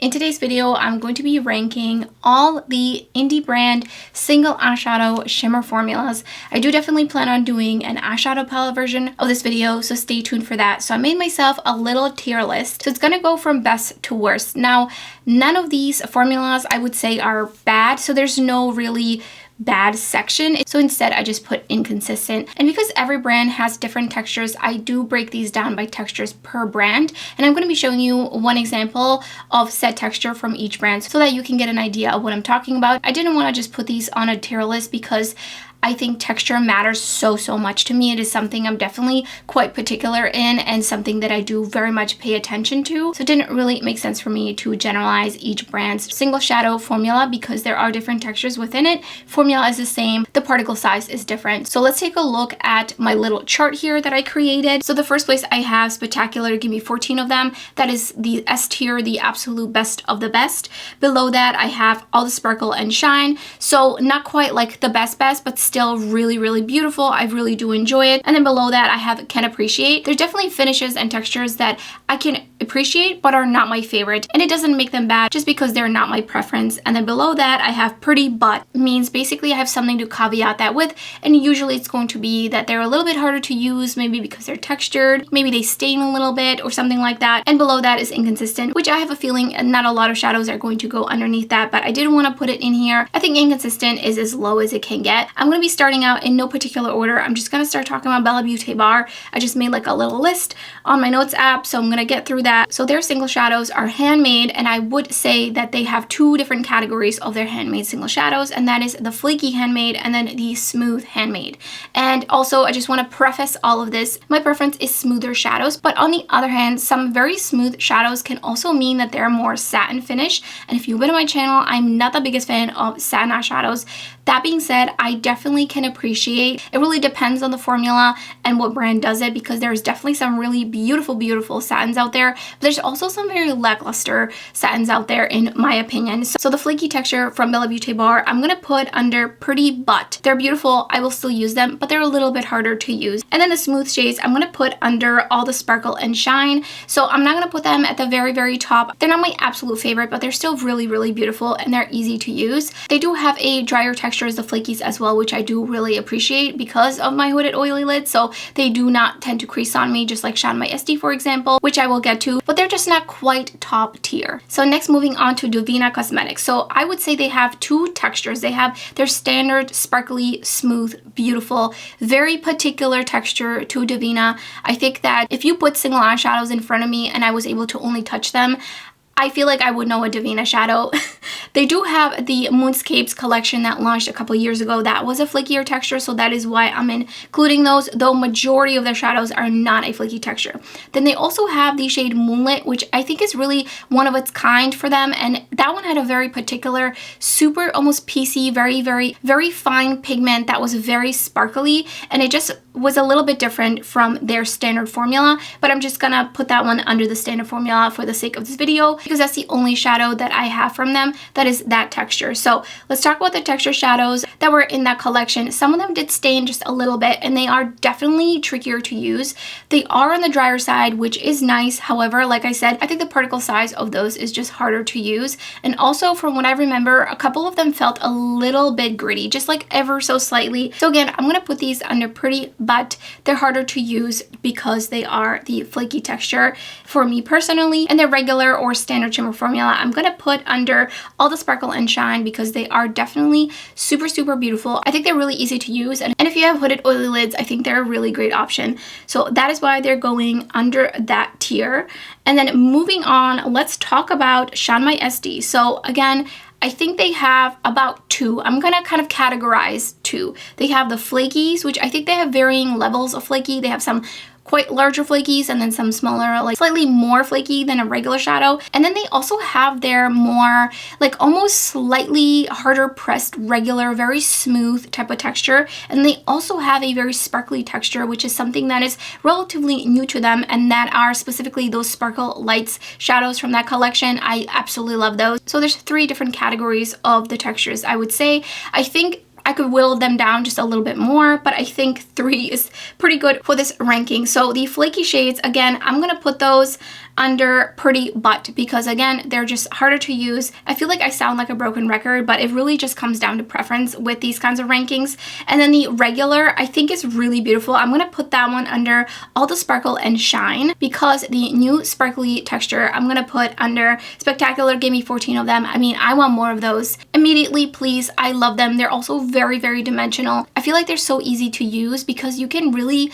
In today's video, I'm going to be ranking all the indie brand single eyeshadow shimmer formulas. I do definitely plan on doing an eyeshadow palette version of this video, so stay tuned for that. So I made myself a little tier list. So it's going to go from best to worst. Now, none of these formulas I would say are bad, so there's no really bad section. So instead I just put inconsistent, and because every brand has different textures, I do break these down by textures per brand, and I'm going to be showing you one example of set texture from each brand so that you can get an idea of what I'm talking about. I didn't want to just put these on a tier list because I think texture matters so much to me. It is something I'm definitely quite particular in and something that I do very much pay attention to. So it didn't really make sense for me to generalize each brand's single shadow formula because there are different textures within it. Formula is the same, the particle size is different. So let's take a look at my little chart here that I created. So the first place I have Spectacular, give me 14 of them. That is the S tier, the absolute best of the best. Below that I have all the sparkle and shine. So not quite like the best, but still really beautiful. I really do enjoy it. And then below that I have Can Appreciate. There's definitely finishes and textures that I can appreciate but are not my favorite, and it doesn't make them bad just because they're not my preference. And then below that I have Pretty But. Means basically I have something to caveat that with, and usually it's going to be that they're a little bit harder to use, maybe because they're textured, maybe they stain a little bit or something like that. And below that is Inconsistent, which I have a feeling not a lot of shadows are going to go underneath that, but I didn't want to put it in here. I think Inconsistent is as low as it can get. I'm going to be starting out in no particular order. I'm just going to start talking about Beaute Bar. I just made like a little list on my notes app, so I'm going to get through that. So their single shadows are handmade, and I would say that they have two different categories of their handmade single shadows, and that is the flaky handmade and then the smooth handmade. And also I just want to preface all of this, my preference is smoother shadows, but on the other hand, some very smooth shadows can also mean that they're more satin finish. And if you've been on my channel, I'm not the biggest fan of satin eyeshadows. That being said, I definitely can appreciate. It really depends on the formula and what brand does it, because there's definitely some really beautiful satins out there, but there's also some very lackluster satins out there in my opinion. So the flaky texture from Beaute Bar, I'm gonna put under Pretty But. They're beautiful, I will still use them, but they're a little bit harder to use. And then the smooth shades, I'm gonna put under All the Sparkle and Shine. So I'm not gonna put them at the very top. They're not my absolute favorite, but they're still really beautiful and they're easy to use. They do have a drier texture as the flakies as well, which I do really appreciate because of my hooded oily lid, so they do not tend to crease on me just like ShineBySD for example, which I will get to, but they're just not quite top tier. So next, moving on to Devinah Cosmetics. So I would say they have two textures. They have their standard sparkly, smooth, beautiful, very particular texture to Devinah. I think that if you put single eyeshadows in front of me and I was able to only touch them, I feel like I would know a Devinah shadow. They do have the Moonscapes collection that launched a couple years ago. That was a flakier texture, so that is why I'm including those, though majority of their shadows are not a flaky texture. Then they also have the shade Moonlit, which I think is really one of its kind for them, and that one had a very particular, super almost piecey, very fine pigment that was very sparkly, and it just was a little bit different from their standard formula, but I'm just gonna put that one under the standard formula for the sake of this video because that's the only shadow that I have from them that is that texture. So let's talk about the texture shadows that were in that collection. Some of them did stain just a little bit, and they are definitely trickier to use. They are on the drier side, which is nice. However, like I said, I think the particle size of those is just harder to use. And also, from what I remember, a couple of them felt a little bit gritty, just like ever so slightly. So again, I'm gonna put these under Pretty But. They're harder to use because they are the flaky texture for me personally. And the regular or standard shimmer formula, I'm gonna put under All the Sparkle and Shine because they are definitely super beautiful. I think they're really easy to use, and if you have hooded oily lids, I think they're a really great option. So that is why they're going under that tier. And then moving on, let's talk about ShineBySD. So again, I think they have about two. I'm gonna kind of categorize two. They have the flakies, which I think they have varying levels of flaky. They have some quite larger flakies and then some smaller, like slightly more flaky than a regular shadow. And then they also have their more like almost slightly harder pressed regular, very smooth type of texture. And they also have a very sparkly texture, which is something that is relatively new to them, and that are specifically those Sparkle Lights shadows from that collection. I absolutely love those. So there's three different categories of the textures, I would say. I think I could whittle them down just a little bit more, but I think 3 is pretty good for this ranking. So the flaky shades, again, I'm gonna put those under Pretty Butt because again, they're just harder to use. I feel like I sound like a broken record, but it really just comes down to preference with these kinds of rankings. And then the regular, I think is really beautiful. I'm gonna put that one under All the Sparkle and Shine because the new sparkly texture, I'm gonna put under Spectacular. Give me 14 of them. I mean, I want more of those immediately, please. I love them. They're also very, very dimensional. I feel like they're so easy to use because you can really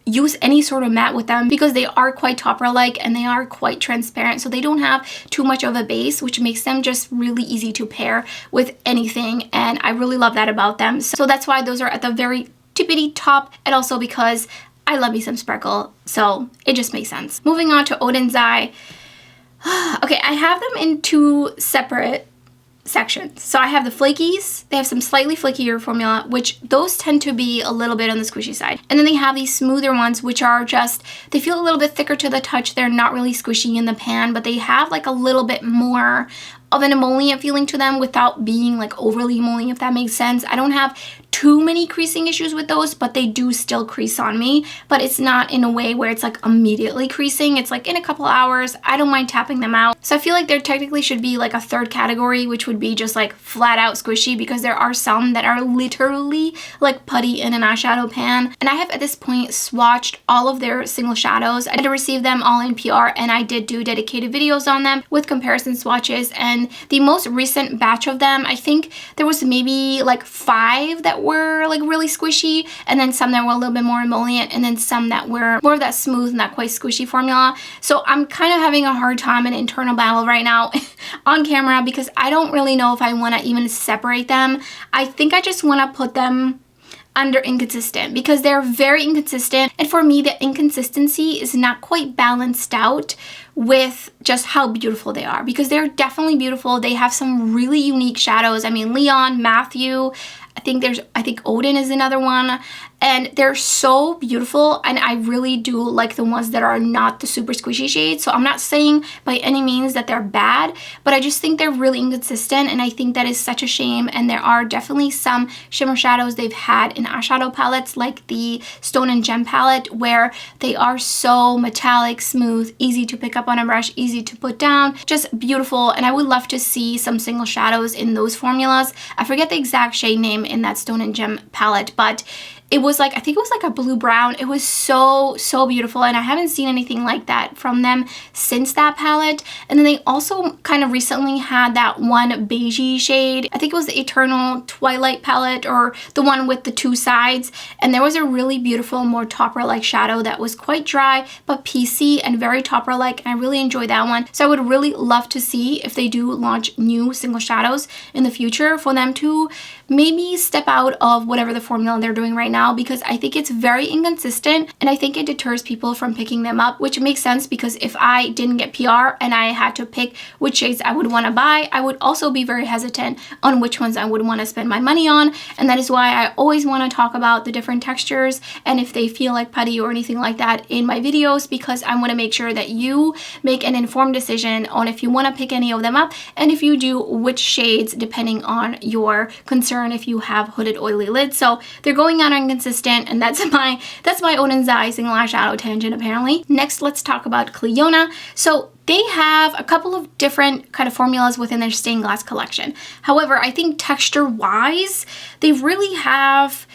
use any sort of matte with them because they are quite topper-like and they are quite transparent, so they don't have too much of a base, which makes them just really easy to pair with anything, and I really love that about them. So that's why those are at the very tippity top, and also because I love me some sparkle, so it just makes sense. Moving on to Oden's Eye. Okay, I have them in two separate sections. So I have the flakies. They have some slightly flakier formula, which those tend to be a little bit on the squishy side. And then they have these smoother ones, which are just, they feel a little bit thicker to the touch. They're not really squishy in the pan, but they have like a little bit more of an emollient feeling to them without being like overly emollient, if that makes sense. I don't have too many creasing issues with those, but they do still crease on me, but it's not in a way where it's like immediately creasing. It's like in a couple hours. I don't mind tapping them out. So I feel like there technically should be like a third category, which would be just like flat out squishy, because there are some that are literally like putty in an eyeshadow pan. And I have at this point swatched all of their single shadows. I did receive them all in PR, and I did do dedicated videos on them with comparison swatches. And the most recent batch of them, I think there was maybe like 5 that were like really squishy, and then some that were a little bit more emollient, and then some that were more of that smooth, not quite squishy formula. So I'm kind of having a hard time, an internal battle right now on camera, because I don't really know if I want to even separate them. I think I just want to put them under inconsistent because they're very inconsistent, and for me the inconsistency is not quite balanced out with just how beautiful they are, because they're definitely beautiful. They have some really unique shadows. I mean, Leon, Matthew, I think Oden is another one, and they're so beautiful, and I really do like the ones that are not the super squishy shades. So I'm not saying by any means that they're bad, but I just think they're really inconsistent, and I think that is such a shame. And there are definitely some shimmer shadows they've had in eyeshadow palettes, like the Stone and Gem palette, where they are so metallic, smooth, easy to pick up on a brush, easy to put down, just beautiful. And I would love to see some single shadows in those formulas. I forget the exact shade name in that Stone and Gem palette, but it was like, I think it was like a blue brown. It was so beautiful, and I haven't seen anything like that from them since that palette. And then they also kind of recently had that one beigey shade. I think it was the Eternal Twilight palette, or the one with the 2 sides, and there was a really beautiful, more topper-like shadow that was quite dry but piecey and very topper-like, and I really enjoyed that one. So I would really love to see if they do launch new single shadows in the future, for them to maybe step out of whatever the formula they're doing right now, because I think it's very inconsistent, and I think it deters people from picking them up, which makes sense, because if I didn't get PR and I had to pick which shades I would want to buy, I would also be very hesitant on which ones I would want to spend my money on. And that is why I always want to talk about the different textures and if they feel like putty or anything like that in my videos, because I want to make sure that you make an informed decision on if you want to pick any of them up, and if you do, which shades, depending on your concern if you have hooded oily lids. So they're going on inconsistent, and that's my Oden's Eye single eyeshadow tangent apparently. Next, let's talk about Clionadh. So they have a couple of different kind of formulas within their stained glass collection. However, I think texture wise, they really have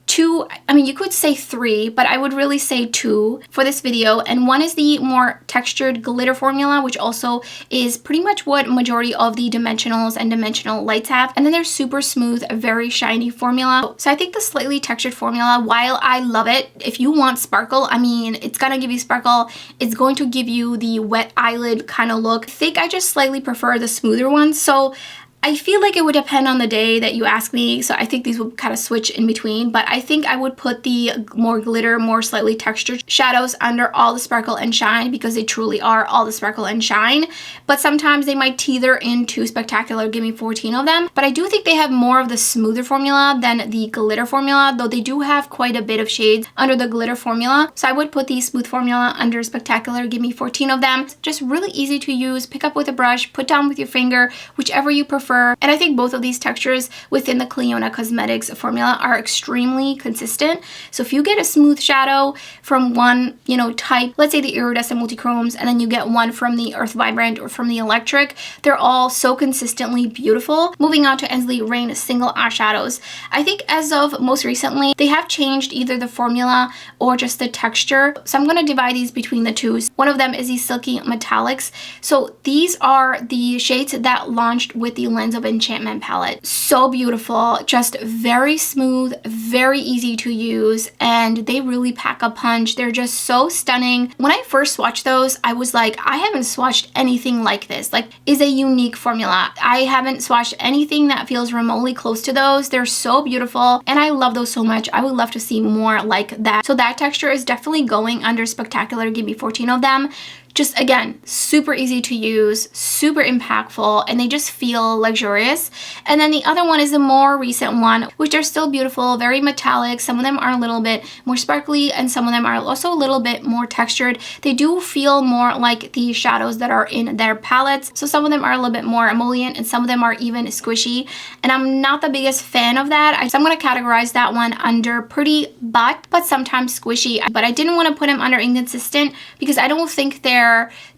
2, I mean, you could say 3, but I would really say 2 for this video. And one is the more textured glitter formula, which also is pretty much what majority of the dimensionals and dimensional lights have. And then there's super smooth, very shiny formula. So I think the slightly textured formula, while I love it, if you want sparkle, I mean, it's gonna give you sparkle. It's going to give you the wet eyelid kind of look. I think I just slightly prefer the smoother ones. So I feel like it would depend on the day that you ask me, so I think these will kind of switch in between, but I think I would put the more glitter, more slightly textured shadows under All the Sparkle and Shine, because they truly are all the sparkle and shine. But sometimes they might teeter into Spectacular, give me 14 of them. But I do think they have more of the smoother formula than the glitter formula, though they do have quite a bit of shades under the glitter formula. So I would put the smooth formula under Spectacular, give me 14 of them. Just really easy to use, pick up with a brush, put down with your finger, whichever you prefer. prefer. And I think both of these textures within the Clionadh Cosmetics formula are extremely consistent. So if you get a smooth shadow from one, you know, type, let's say the iridescent multichromes, and then you get one from the Earth Vibrant or from the Electric, they're all so consistently beautiful. Moving on to Ensley Reign single eyeshadows. I think as of most recently, they have changed either the formula or just the texture. So I'm going to divide these between the two. One of them is the Silky Metallics. So these are the shades that launched with the Lens of Enchantment palette. So beautiful, just very smooth, very easy to use, and they really pack a punch. They're just so stunning. When I first swatched those, I was like, I haven't swatched anything like this. Like, is a unique formula. I haven't swatched anything that feels remotely close to those. They're so beautiful, and I love those so much. I would love to see more like that. So that texture is definitely going under Spectacular. Give me 14 of them. Just again, super easy to use, super impactful, and they just feel luxurious. And then the other one is a more recent one, which are still beautiful, very metallic. Some of them are a little bit more sparkly, and some of them are also a little bit more textured. They do feel more like the shadows that are in their palettes. So some of them are a little bit more emollient, and some of them are even squishy. And I'm not the biggest fan of that. So I'm going to categorize that one under pretty but sometimes squishy. But I didn't want to put them under inconsistent because I don't think they're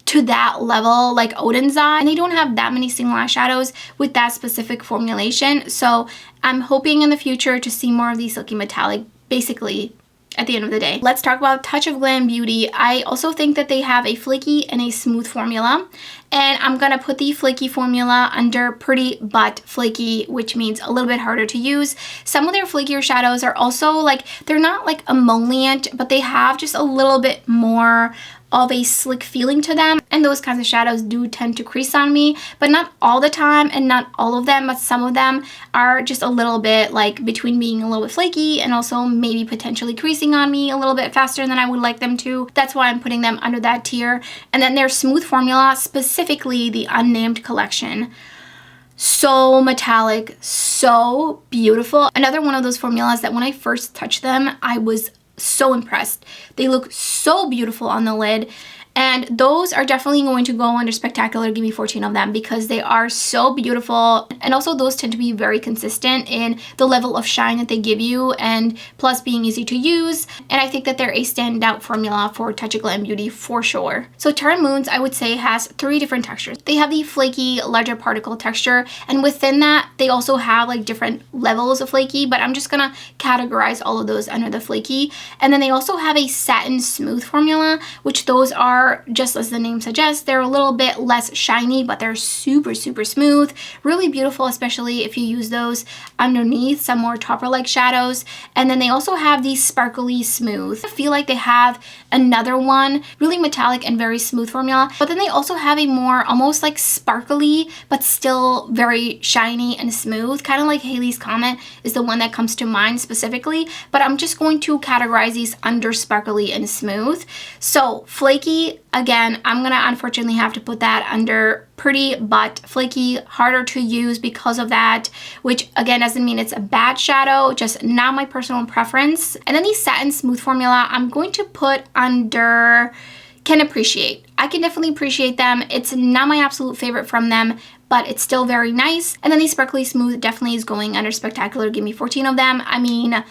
to that level like Oden's are, and they don't have that many single eyeshadows with that specific formulation. So I'm hoping in the future to see more of these Silky Metallic basically at the end of the day. Let's talk about Touch of Glam Beauty. I also think that they have a flaky and a smooth formula, and I'm gonna put the flaky formula under pretty but flaky, which means a little bit harder to use. Some of their flakier shadows are also like, they're not like emollient, but they have just a little bit more of a slick feeling to them, and those kinds of shadows do tend to crease on me, but not all the time and not all of them, but some of them are just a little bit like between being a little bit flaky and also maybe potentially creasing on me a little bit faster than I would like them to. That's why I'm putting them under that tier. And then their smooth formula, specifically the Unnamed collection, so metallic, so beautiful. Another one of those formulas that when I first touched them, I was so impressed. They look so beautiful on the lid, and those are definitely going to go under Spectacular. Give me 14 of them because they are so beautiful, and also those tend to be very consistent in the level of shine that they give you, and plus being easy to use. And I think that they're a standout formula for Touch of Glam Beauty for sure. So Terra Moons, I would say, has 3 different textures. They have the flaky larger particle texture, and within that they also have like different levels of flaky, but I'm just gonna categorize all of those under the flaky. And then they also have a satin smooth formula, which those are, just as the name suggests, they're a little bit less shiny, but they're super smooth, really beautiful, especially if you use those underneath some more topper-like shadows. And then they also have these sparkly smooth. I feel like they have another one, really metallic and very smooth formula, but then they also have a more almost like sparkly but still very shiny and smooth, kind of like Haley's Comet is the one that comes to mind specifically, but I'm just going to categorize these under sparkly and smooth. So flaky, again, I'm gonna unfortunately have to put that under pretty but flaky, harder to use because of that, which again doesn't mean it's a bad shadow, just not my personal preference. And then the satin smooth formula, I'm going to put under can appreciate. I can definitely appreciate them. It's not my absolute favorite from them, but it's still very nice. And then the sparkly smooth definitely is going under Spectacular. Give me 14 of them. I mean,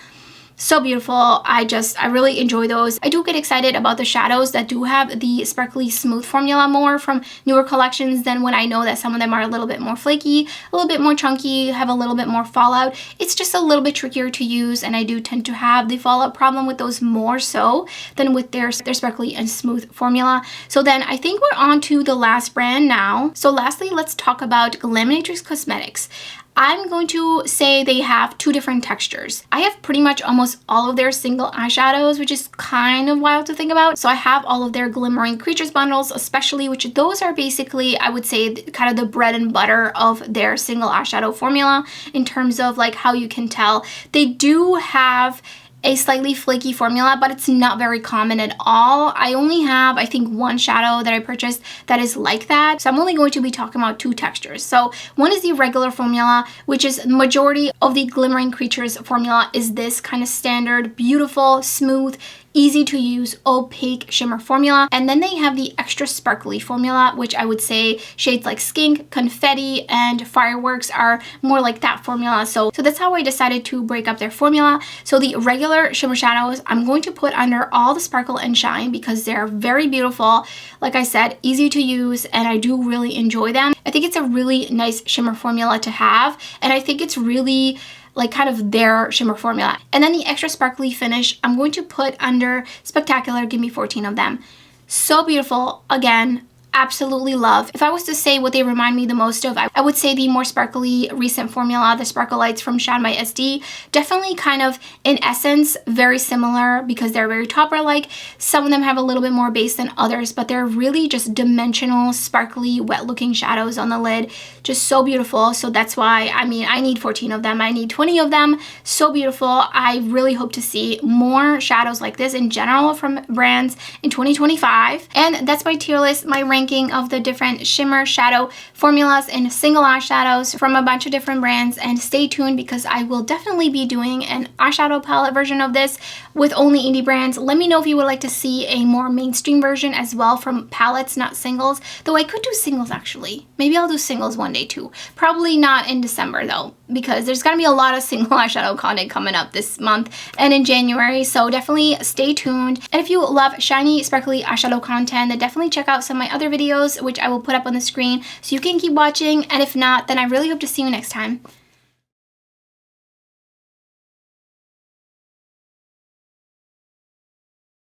so beautiful. I really enjoy those. I do get excited about the shadows that do have the sparkly smooth formula more from newer collections than when I know that some of them are a little bit more flaky, a little bit more chunky, have a little bit more fallout. It's just a little bit trickier to use, and I do tend to have the fallout problem with those more so than with their sparkly and smooth formula. So then I think we're on to the last brand now. So lastly, let's talk about Glaminatrix Cosmetics. I'm going to say they have 2 different textures. I have pretty much almost all of their single eyeshadows, which is kind of wild to think about. So I have all of their Glimmering Creatures bundles, especially, which those are basically, I would say, kind of the bread and butter of their single eyeshadow formula in terms of like how you can tell. They do have a slightly flaky formula, but it's not very common at all. I only have, I think, 1 shadow that I purchased that is like that. So I'm only going to be talking about 2 textures. So one is the regular formula, which is the majority of the Glimmering Creatures formula is this kind of standard, beautiful, smooth, easy to use, opaque shimmer formula. And then they have the extra sparkly formula, which I would say shades like Skink, Confetti, and Fireworks are more like that formula. So that's how I decided to break up their formula. So the regular shimmer shadows, I'm going to put under all the sparkle and shine because they're very beautiful. Like I said, easy to use, and I do really enjoy them. I think it's a really nice shimmer formula to have, and I think it's really like kind of their shimmer formula. And then the extra sparkly finish, I'm going to put under Spectacular. Give me 14 of them. So beautiful. Again, absolutely love. If I was to say what they remind me the most of, I would say the more sparkly recent formula, the Sparkle Lights from ShineBySD. Definitely kind of in essence very similar because they're very topper-like. Some of them have a little bit more base than others, but they're really just dimensional, sparkly, wet looking shadows on the lid. Just so beautiful. So that's why, I mean, I need 14 of them. I need 20 of them. So beautiful. I really hope to see more shadows like this in general from brands in 2025. And that's my tier list, my ranking of the different shimmer shadow formulas and single eyeshadows from a bunch of different brands. And stay tuned because I will definitely be doing an eyeshadow palette version of this with only indie brands. Let me know if you would like to see a more mainstream version as well from palettes, not singles. Though I could do singles actually. Maybe I'll do singles one day too. Probably not in December though, because there's gonna be a lot of single eyeshadow content coming up this month and in January, so definitely stay tuned. And if you love shiny, sparkly eyeshadow content, then definitely check out some of my other videos, which I will put up on the screen so you can keep watching. And if not, then I really hope to see you next time.